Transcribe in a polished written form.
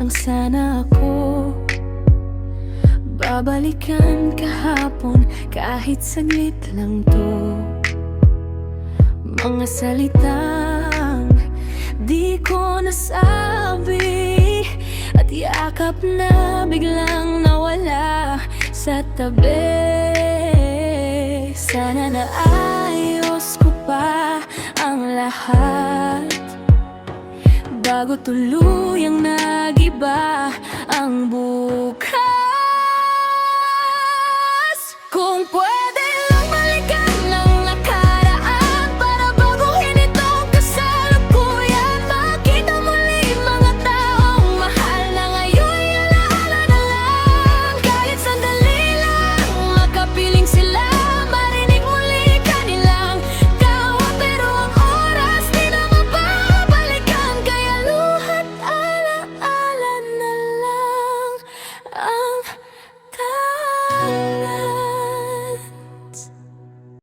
lang sana ako. Babalikan kahapon kahit saglit lang to. Mga salitang di ko nasabi, at yakap na biglang nawala sa tabi. Sana naayos ko pa ang lahat bago tuluyang nagiba ang bukas. Kung pwede lang balikan ang nakaraan para baguhin itong kasalukuyan, makita muli mga taong mahal na ngayon'y alaala na lang. Kahit sandali lang, makapiling sila, marinig muli kanilang tawa. Pero ang oras di na mababalikan, kaya luha't alaala na lang.